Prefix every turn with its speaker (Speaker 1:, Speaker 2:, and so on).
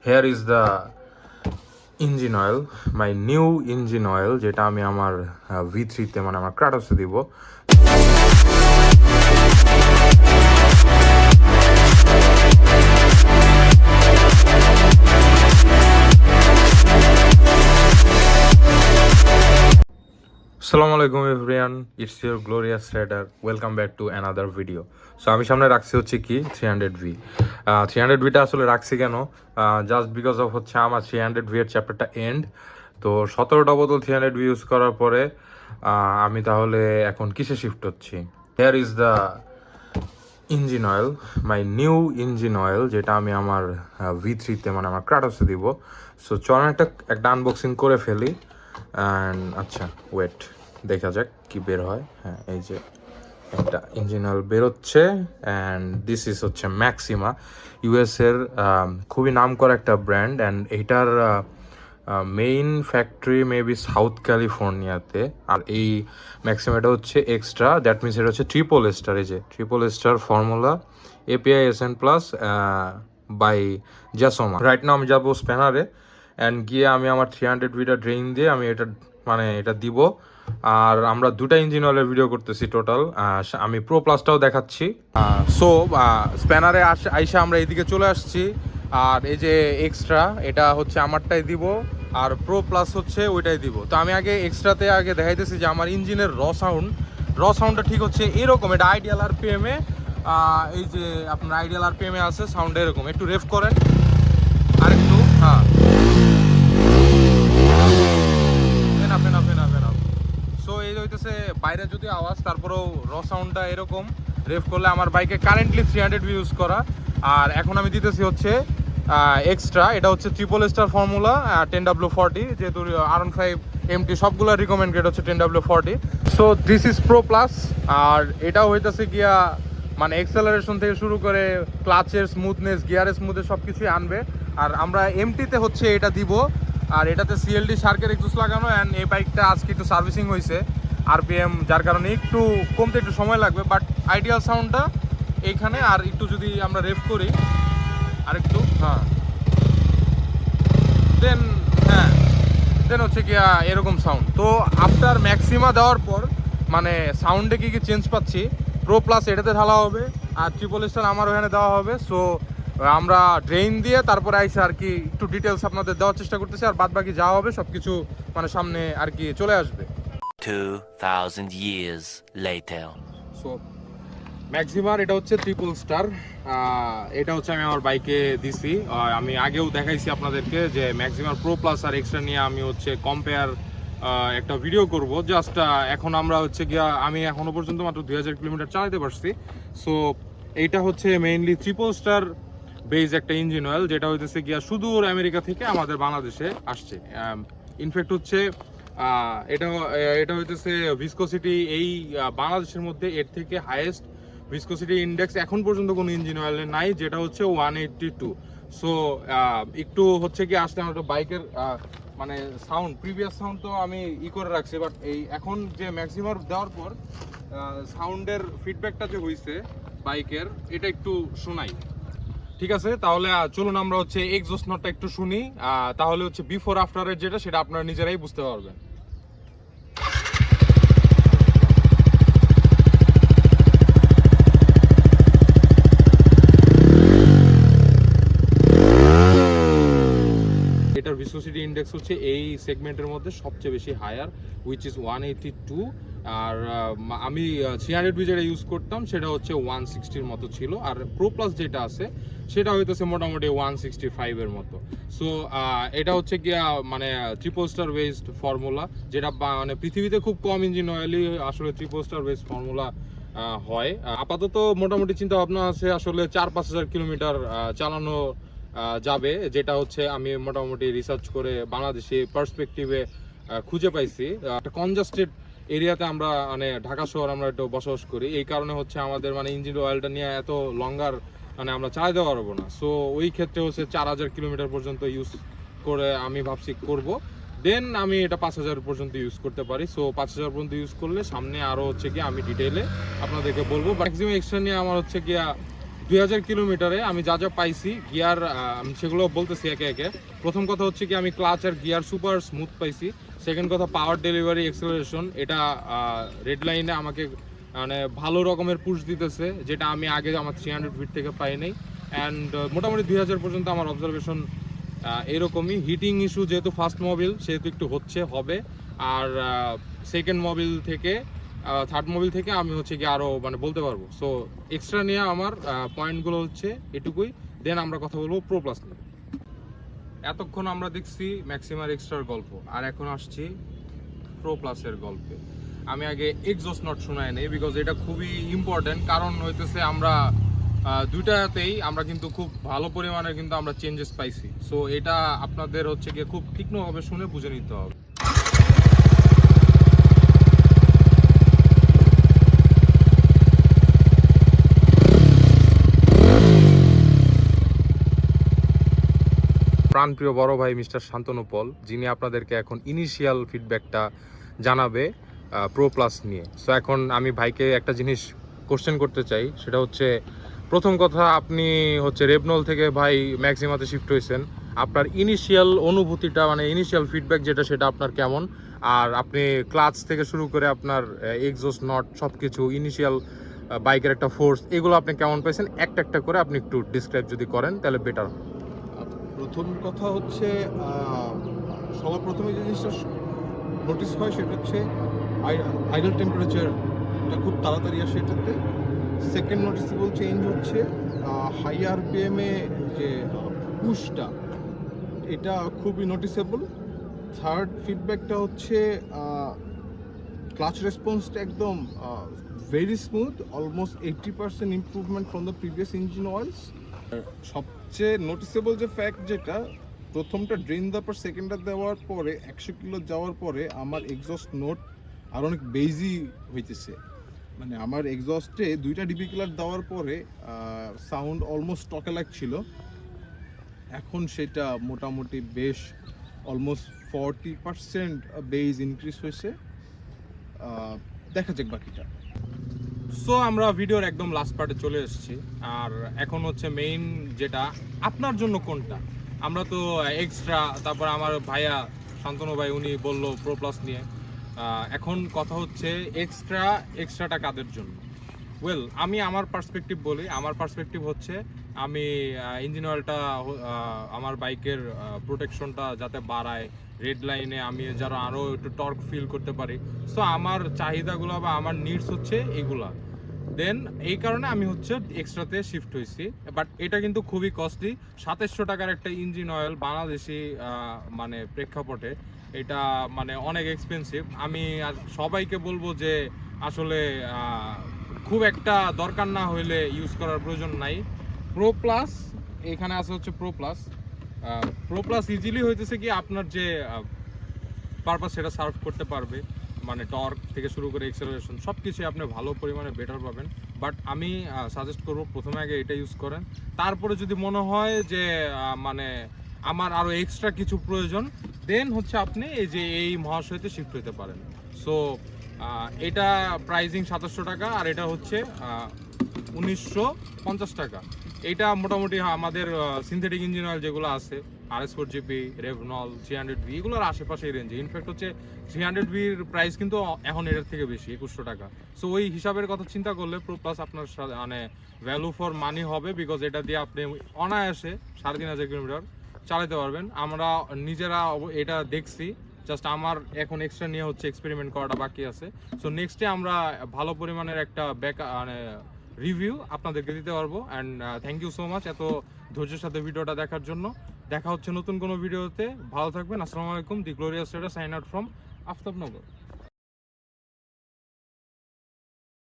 Speaker 1: Here is the engine oil, my new engine oil, যেটা আমি আমার V3-তে মানে আমার ক্রাটোসে দিব। আসসালামু আলাইকুম everyone, it's your glorious rider, welcome back to another video. So আমি সামনে রাখছি হচ্ছে কি 300V। 300Vটা আসলে রাখছি কেন, জাস্ট বিকজ অফ হচ্ছে আমার 300V এর চ্যাপ্টারটা এন্ড। তো 17টা বোতল 300V ইউজ করার পরে আমি তাহলে এখন কিসে শিফট হচ্ছি। Hair is the engine oil, my new engine oil, যেটা আমি আমার V3-তে মানে আমার ক্রাটোসে দিব। সো চলুন একটা আনবক্সিং করে ফেলি। অ্যান্ড আচ্ছা ওয়েট, দেখা যাক কি বের হয়। হ্যাঁ, এই যে একটা ইঞ্জিন অয়েল বেরোচ্ছে। অ্যান্ড দিস ইজ হচ্ছে ম্যাক্সিমা, ইউএসের খুবই নাম করা একটা ব্র্যান্ড। অ্যান্ড এইটার মেইন ফ্যাক্টরি মেবি সাউথ ক্যালিফোর্নিয়াতে। আর এই ম্যাক্সিমাটা হচ্ছে এক্সট্রা, দ্যাট মিনস এটা হচ্ছে ট্রিপল এস্টার। এই যে triple ester formula API SN plus by জ্যাসোমা। রাইট নাও আমি যাবো স্প্যানারে অ্যান্ড গিয়ে আমি আমার 300Vটা ড্রেইন দিয়ে আমি এটা দিব। আর আমরা দুটা ইঞ্জিন অয়েলের ভিডিও করতেছি টোটাল। আমি প্রো প্লাসটাও দেখাচ্ছি। সো স্প্যানারে আইসা আমরা এইদিকে চলে আসছি। আর এই যে এক্সট্রা, এটা হচ্ছে আমারটাই দিব, আর প্রো প্লাস হচ্ছে ওইটাই দিব। তো আমি এক্সট্রাতে দেখাইতেছি যে আমার ইঞ্জিনের সাউন্ডটা ঠিক হচ্ছে এরকম। এটা আইডিয়াল RPM-এ, এই যে আপনার আইডিয়াল RPM-এ আছে সাউন্ড এরকম। একটু রেফ করেন আরেকটু। হ্যাঁ, সো এই হইতেছে বাইরে যদি আওয়াজ, তারপরেও সাউন্ডটা এরকম। রেফ করলে আমার বাইকে কারেন্টলি 300V ইউজ করা। আর এখন আমি দিতেছি হচ্ছে এক্সট্রা, এটা হচ্ছে ট্রিপল স্টার ফর্মুলা 10W40, যেহেতু R15 MT সবগুলো রিকমেন্ডেড হচ্ছে 10W40। So this is pro plus. আর এটাও হইতেছে গিয়া মানে এক্সেলারেশন থেকে শুরু করে ক্লাচের স্মুথনেস, গিয়ারের স্মুথনেস সব কিছুই আনবে। আর আমরা MT-তে হচ্ছে এটা দিব। আর এটাতে CLD শার্কের এক্সজস্ট লাগানো। অ্যান্ড এই বাইকটা আজকে একটু সার্ভিসিং হয়েছে RPM, যার কারণে একটু কমতে একটু সময় লাগবে। বাট আইডিয়াল সাউন্ডটা এইখানে। আর একটু যদি আমরা রেফ করি আরেকটু, হ্যাঁ, দেন হচ্ছে গিয়া এরকম সাউন্ড। তো আফটার ম্যাক্সিমা দেওয়ার পর মানে সাউন্ডে কি চেঞ্জ পাচ্ছি, প্রো প্লাস এটাতে ঢালা হবে আর ট্রিপল স্টার আমার ওখানে দেওয়া হবে। সো আমরা ড্রেইন দিয়ে তারপরে আইসা আর কি একটু ডিটেলস আপনাদের দেওয়ার চেষ্টা করতেছি। আর বাদ বাকি যা হবে সব কিছু মানে সামনে আর কি চলে আসবে।
Speaker 2: 2000 years later.
Speaker 1: সো ম্যাক্সিমার এটা হচ্ছে ট্রিপল স্টার। এটা হচ্ছে আমি আমার বাইকে দিছি। আমি আগেও দেখাইছি আপনাদেরকে যে ম্যাক্সিমার প্রো প্লাস আর এক্সট্রা নিয়ে আমি হচ্ছে কম্পেয়ার একটা ভিডিও করব। জাস্ট এখন আমরা হচ্ছে গিয়া আমি এখনো পর্যন্ত মাত্র 2000 কিলোমিটার চালাতে পারছি। সো এইটা হচ্ছে মেইনলি ট্রিপল স্টার বেজ একটা ইঞ্জিন অয়েল, যেটা হইতেছে গিয়া সুদূর আমেরিকা থেকে আমাদের বাংলাদেশে আসছে। ইনফ্যাক্ট হচ্ছে এটা হইতেছে ভিসকোসিটি এই বাংলাদেশের মধ্যে এর থেকে হাইয়েস্ট ভিসকোসিটি ইন্ডেক্স এখন পর্যন্ত কোনো ইঞ্জিন অয়েলের নাই, যেটা হচ্ছে 182। সো একটু হচ্ছে কি আসলে আমার বাইকের মানে সাউন্ড, প্রিভিয়াস সাউন্ড তো আমি করে রাখছি, বাট এই এখন যে ম্যাক্সিমাম দেওয়ার পর সাউন্ডের ফিডব্যাকটা যে হয়েছে বাইকের, এটা একটু শোনাই। ঠিক আছে, তাহলে চলুন আমরা হচ্ছে এক্সজস্ট নটটা একটু শুনি। তাহলে হচ্ছে বিফোর আফটারের যেটা, সেটা আপনারা নিজেরাই বুঝতে পারবেন। এটার ভিসকোসিটি ইন্ডেক্স হচ্ছে এই সেগমেন্টের মধ্যে সবচেয়ে বেশি হায়ার, উইচ ইজ 182। আর আমি 300V যেটা ইউজ করতাম সেটা হচ্ছে 160-র মতো ছিল। আর প্রো প্লাস যেটা আছে সেটা হইতেছে মোটামুটি 165-এর মতো। সো এটা হচ্ছে গিয়া মানে ট্রিপল স্টার বেসড ফর্মুলা, যেটা মানে পৃথিবীতে খুব কম ইঞ্জিন অয়েলই আসলে ট্রিপল স্টার বেসড ফর্মুলা হয়। আপাতত মোটামুটি চিন্তা ভাবনা আছে আসলে 4-5 হাজার কিলোমিটার চালানো যাবে, যেটা হচ্ছে আমি মোটামুটি রিসার্চ করে বাংলাদেশি পার্সপেক্টিভে খুঁজে পাইছি। একটা কনজাস্টেড এরিয়াতে আমরা মানে ঢাকা শহর আমরা একটু বসবাস করি, এই কারণে হচ্ছে আমাদের মানে ইঞ্জিন অয়েলটা নিয়ে এত লঙ্গার মানে আমরা চালাতে পারবো না। সো ওই ক্ষেত্রে হচ্ছে 4000 কিলোমিটার পর্যন্ত ইউজ করে আমি ভাবছি করব। দেন আমি এটা 5000 পর্যন্ত ইউজ করতে পারি। সো 5000 পর্যন্ত ইউজ করলে সামনে আরও হচ্ছে কি আমি ডিটেইলে আপনাদেরকে বলবো। ম্যাক্সিমাম এক্সট্রা নিয়ে আমার হচ্ছে গিয়া 2000 কিলোমিটারে আমি যা যা পাইছি গিয়ার সেগুলো বলতেছি একে একে। প্রথম কথা হচ্ছে কি আমি ক্লাচ আর গিয়ার সুপার স্মুথ পাইছি। সেকেন্ড কথা পাওয়ার ডেলিভারি এক্সেলারেশন, এটা রেড লাইনে আমাকে মানে ভালো রকমের পুশ দিতেছে, যেটা আমি আগে আমার 300 ফিট থেকে পাই নাই। অ্যান্ড মোটামুটি 2000 পর্যন্ত আমার অবজারভেশন এরকমই। হিটিং ইস্যু যেহেতু ফার্স্ট মোবিল সেহেতু একটু হবে। আর সেকেন্ড মোবিল থেকে থার্ড মোবিল থেকে আমি হচ্ছে কি আরও মানে বলতে পারবো। সো এক্সট্রা নিয়ে আমার পয়েন্টগুলো হচ্ছে এটুকুই। দেন আমরা কথা বলবো প্রো প্লাস নিয়ে। এতক্ষণ আমরা দেখছি ম্যাক্সিমার এক্সট্রার গল্প, আর এখন আসছি প্রো প্লাসের গল্পে। আমি আগে এক্সজস্ট নট শোনাই নেই, বিকজ এটা খুবই ইম্পর্টেন্ট। কারণ হইতেছে আমরা দুইটাতেই আমরা কিন্তু খুব ভালো পরিমাণে কিন্তু আমরা চেঞ্জেস পাইছি। সো এটা আপনাদের হচ্ছে গিয়ে খুব তীক্ষ্ণভাবে শুনে বুঝে নিতে হবে। প্রাণপ্রিয় বড় ভাই মিস্টার শান্তনু পল, যিনি আপনাদেরকে এখন ইনিশিয়াল ফিডব্যাকটা জানাবে প্রো প্লাস নিয়ে। সো এখন আমি ভাইকে একটা জিনিস কোশ্চেন করতে চাই, সেটা হচ্ছে প্রথম কথা, আপনি হচ্ছে রেবনল থেকে ভাই ম্যাক্সিমাতে শিফট হয়েছেন, আপনার ইনিশিয়াল অনুভূতিটা মানে ইনিশিয়াল ফিডব্যাক যেটা সেটা আপনার কেমন? আর আপনি ক্লাচ থেকে শুরু করে আপনার এক্সজস্ট নট সব কিছু ইনিশিয়াল বাইকের একটা ফোর্স, এগুলো আপনি কেমন পাইছেন একটা একটা করে আপনি একটু ডিসক্রাইব যদি করেন তাহলে বেটার।
Speaker 3: প্রথম কথা হচ্ছে সবার প্রথমে যে জিনিসটা নোটিস হয় সেটা হচ্ছে আইডল টেম্পারেচারটা খুব তাড়াতাড়ি আসে এটাতে। সেকেন্ড নোটিসেবল চেঞ্জ হচ্ছে হাই আরপিএমে যে পুশটা, এটা খুবই নোটিসেবল। থার্ড ফিডব্যাকটা হচ্ছে ক্লাচ রেসপন্সটা একদম very smooth, almost 80% improvement from the previous engine oils. সবচেয়ে নোটিসেবল যে ফ্যাক্ট, যেটা প্রথমটা ড্রেন দেওয়ার পর সেকেন্ডটা দেওয়ার পরে 100 কিলো যাওয়ার পরে আমার এক্সস্ট নোট আর অনেক বেজি হইতেছে। মানে আমার এক্সস্টে 2টা ডিবি কিলার দেওয়ার পরে সাউন্ড অলমোস্ট স্টকে লাগছিল, এখন সেটা মোটামুটি বেশ অলমোস্ট 40% বেজ ইনক্রিজ হয়েছে। দেখা যাক বাকিটা।
Speaker 1: সো আমরা ভিডিওর একদম লাস্ট পার্টে চলে এসেছি, আর এখন হচ্ছে মেইন যেটা আপনার জন্য কোনটা। আমরা তো এক্সট্রা, তারপর আমার ভাইয়া শান্তনু ভাই উনি বললো প্রো প্লাস নিয়ে। এখন কথা হচ্ছে এক্সট্রাটা কাদের জন্য? ওয়েল, আমি আমার পার্সপেক্টিভ বলি। আমার পার্সপেক্টিভ হচ্ছে আমি ইঞ্জিন অয়েলটা আমার বাইকের প্রোটেকশনটা যাতে বাড়ায়, রেড লাইনে আমি যারা আরও একটু টর্ক ফিল করতে পারি। সো আমার চাহিদাগুলো বা আমার নিডস হচ্ছে এগুলা। দেন এই কারণে আমি হচ্ছে এক্সট্রাতে শিফট হয়েছি। বাট এটা কিন্তু খুবই কস্টলি। 2700 টাকার একটা ইঞ্জিন অয়েল বাংলাদেশি মানে প্রেক্ষাপটে এটা মানে অনেক এক্সপেন্সিভ। আমি আর সবাইকে বলবো যে আসলে খুব একটা দরকার না হইলে ইউজ করার প্রয়োজন নাই। প্রো প্লাস এখানে আছে হচ্ছে প্রো প্লাস ইজিলি হইতেছে কি আপনার যে পারপাস সেটা সার্ভ করতে পারবে। মানে টর্ক থেকে শুরু করে এক্সেলারেশন সব কিছুই আপনি ভালো পরিমাণে বেটার পাবেন। বাট আমি সাজেস্ট করবো প্রথমে আগে এটা ইউজ করেন, তারপরে যদি মনে হয় যে মানে আমার আরও এক্সট্রা কিছু প্রয়োজন, দেন হচ্ছে আপনি এই মহাশয়তে শিফট হতে পারেন। সো এটা প্রাইজিং 2700 টাকা, আর এটা হচ্ছে 1950 টাকা। এটা মোটামুটি আমাদের সিনথেটিক ইঞ্জিন অয়েল যেগুলো আছে RS4GP, রেভনল, 300V, এগুলোর আশেপাশেই রেঞ্জে। ইনফ্যাক্ট হচ্ছে 300Vর প্রাইস কিন্তু এখন এটার থেকে বেশি, 2100 টাকা। সো ওই হিসাবের কথা চিন্তা করলে প্রো প্লাস আপনার মানে ভ্যালু ফর মানি হবে, বিকজ এটা দিয়ে আপনি অনায়াসে 3500 কিলোমিটার চালাতে পারবেন। আমরা নিজেরা এটা দেখছি, জাস্ট আমার এখন এক্সট্রা নিয়ে হচ্ছে এক্সপেরিমেন্ট করাটা বাকি আছে। সো নেক্সটে আমরা ভালো পরিমাণের একটা মানে রিভিউ আপনাদেরকে দিতে পারবো। And thank you so much এত ধৈর্যের সাথে ভিডিওটা দেখার জন্য। দেখা হচ্ছে নতুন কোনো ভিডিওতে। ভালো থাকবেন। আসসালামু আলাইকুম। The glorious rider sign out from Aftabnagar.